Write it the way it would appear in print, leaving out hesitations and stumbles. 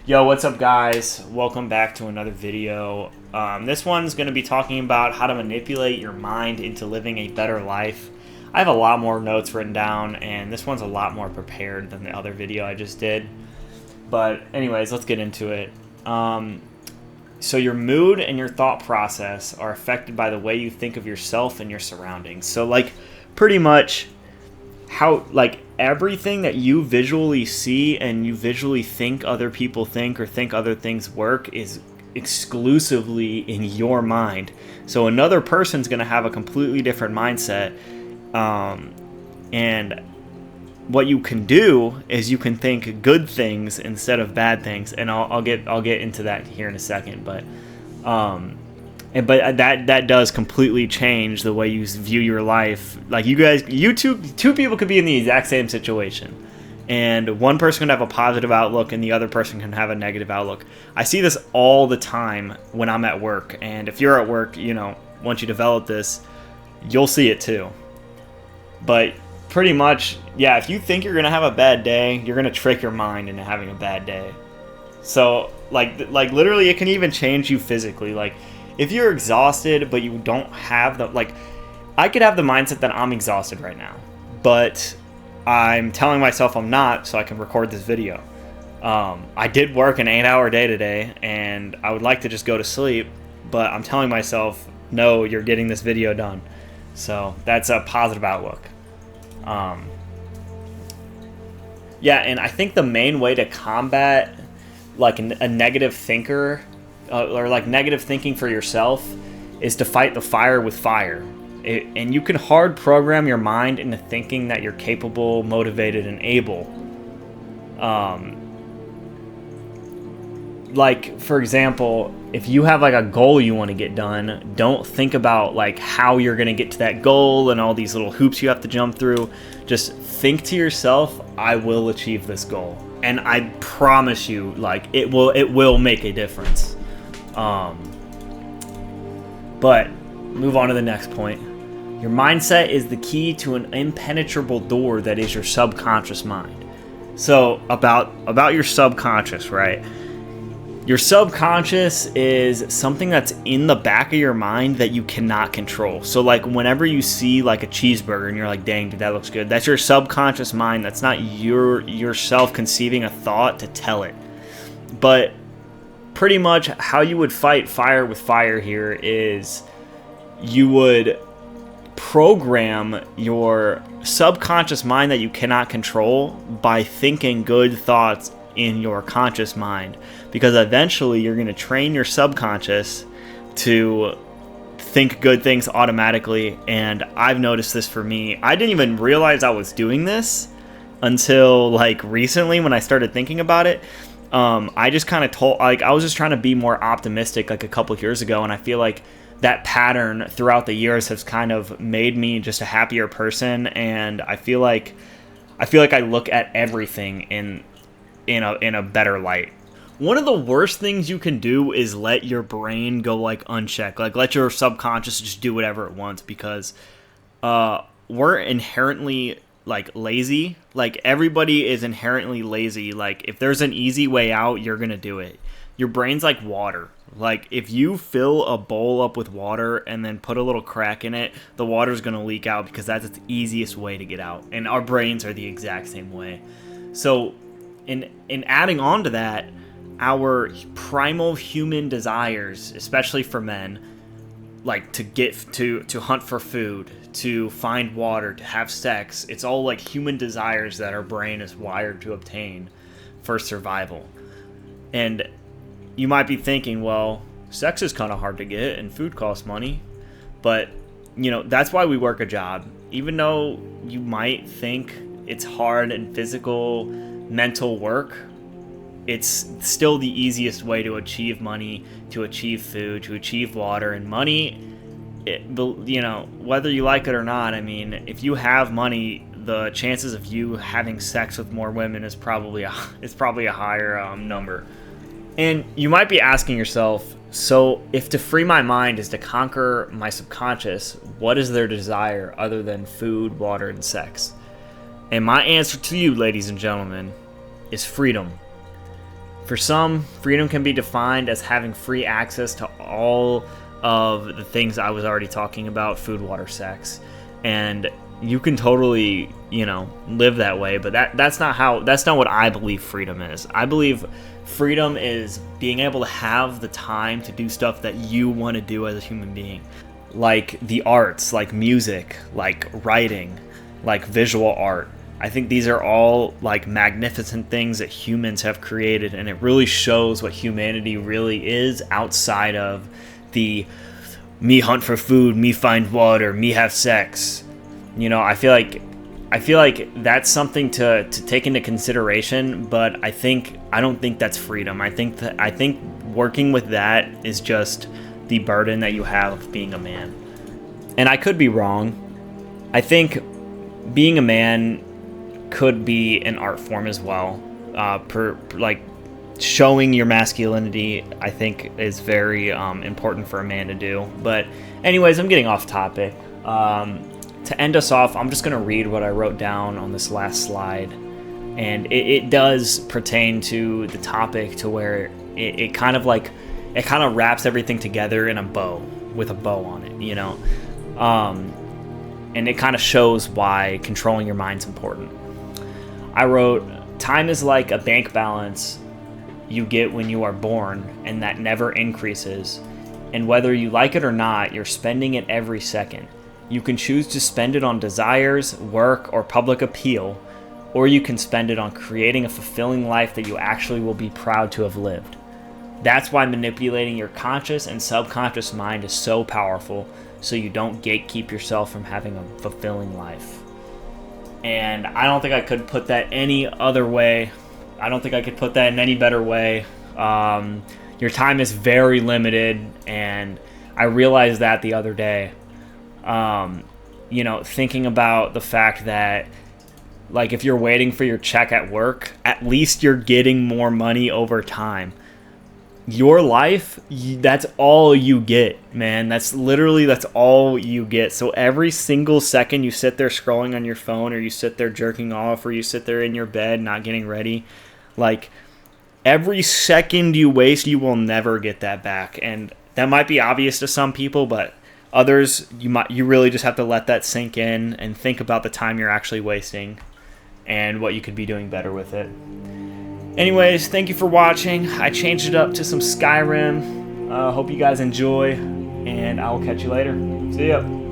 Yo, what's up, guys? Welcome back to another video. This one's going to be talking about how to manipulate your mind into living a better life. I have a lot more notes written down, and this one's a lot more prepared than the other video I just did. But anyways, let's get into it. So your mood and your thought process are affected by the way you think of yourself and your surroundings. So, pretty much how, everything that you visually see and you visually think other people think or think other things work is exclusively in your mind. So another person's going to have a completely different mindset. And what you can do is you can think good things instead of bad things. And I'll get into that here in a second. But that does completely change the way you view your life. Like, you two people could be in the exact same situation, and one person can have a positive outlook and the other person can have a negative outlook. I see this all the time when I'm at work, and if you're at work, once you develop this, you'll see it too. But pretty much, yeah, if you think you're gonna have a bad day, you're gonna trick your mind into having a bad day. So literally, it can even change you physically. If you're exhausted, but you don't have I could have the mindset that I'm exhausted right now, but I'm telling myself I'm not, so I can record this video. I did work an 8-hour day today, and I would like to just go to sleep, but I'm telling myself, no, you're getting this video done. So that's a positive outlook. Yeah, and I think the main way to combat a negative thinker, or negative thinking for yourself, is to fight the fire with fire. And you can hard program your mind into thinking that you're capable, motivated, and able. For example, if you have a goal you want to get done, don't think about how you're going to get to that goal and all these little hoops you have to jump through. Just think to yourself, I will achieve this goal. And I promise you, it will make a difference. But move on to the next point. Your mindset is the key to an impenetrable door that is your subconscious mind. So about your subconscious, right? Your subconscious is something that's in the back of your mind that you cannot control. So whenever you see a cheeseburger and you're like, dang, dude, that looks good, that's your subconscious mind. That's not yourself conceiving a thought to tell it. But pretty much how you would fight fire with fire here is you would program your subconscious mind that you cannot control by thinking good thoughts in your conscious mind, because eventually you're going to train your subconscious to think good things automatically. And I've noticed this for me. I didn't even realize I was doing this until recently when I started thinking about it. I just kind of I was just trying to be more optimistic a couple years ago, and I feel like that pattern throughout the years has kind of made me just a happier person, and I feel like I look at everything in a better light. One of the worst things you can do is let your brain go unchecked, let your subconscious just do whatever it wants, because we're inherently lazy. Everybody is inherently lazy. If there's an easy way out, you're gonna do it. Your brain's like water. If you fill a bowl up with water and then put a little crack in it, the water's gonna leak out, because that's the easiest way to get out. And our brains are the exact same way. So in adding on to that, our primal human desires, especially for men, to hunt for food, to find water, to have sex, it's all human desires that our brain is wired to obtain for survival. And you might be thinking, well, sex is kind of hard to get and food costs money, but that's why we work a job. Even though you might think it's hard and physical, mental work, it's still the easiest way to achieve money, to achieve food, to achieve water. And money, whether you like it or not, if you have money, the chances of you having sex with more women is probably a higher number. And you might be asking yourself, so if to free my mind is to conquer my subconscious, what is their desire other than food, water, and sex? And my answer to you, ladies and gentlemen, is freedom. For some, freedom can be defined as having free access to all of the things I was already talking about: food, water, sex. And you can totally, live that way, but that's not what I believe freedom is. I believe freedom is being able to have the time to do stuff that you want to do as a human being. Like the arts, like music, like writing, like visual art. I think these are all like magnificent things that humans have created, and it really shows what humanity really is outside of the me hunt for food, me find water, me have sex. I feel like that's something to take into consideration, but I don't think that's freedom. I think working with that is just the burden that you have of being a man. And I could be wrong. I think being a man could be an art form as well. Showing your masculinity, I think, is very important for a man to do. But anyways, I'm getting off topic. To end us off, I'm just going to read what I wrote down on this last slide. And it does pertain to the topic, to where it kind of wraps everything together in a bow, with a bow on it, and it kind of shows why controlling your mind's important. I wrote, time is like a bank balance you get when you are born, and that never increases. And whether you like it or not, you're spending it every second. You can choose to spend it on desires, work, or public appeal, or you can spend it on creating a fulfilling life that you actually will be proud to have lived. That's why manipulating your conscious and subconscious mind is so powerful, so you don't gatekeep yourself from having a fulfilling life. And I don't think I could put that any other way. I don't think I could put that in any better way. Your time is very limited, and I realized that the other day. Thinking about the fact that, like, if you're waiting for your check at work, at least you're getting more money over time. Your life, that's all you get, man. That's all you get. So every single second you sit there scrolling on your phone, or you sit there jerking off, or you sit there in your bed not getting ready, like, every second you waste, you will never get that back. And that might be obvious to some people, but others, you really just have to let that sink in and think about the time you're actually wasting and what you could be doing better with it. Anyways, thank you for watching. I changed it up to some Skyrim. Hope you guys enjoy, and I will catch you later. See ya.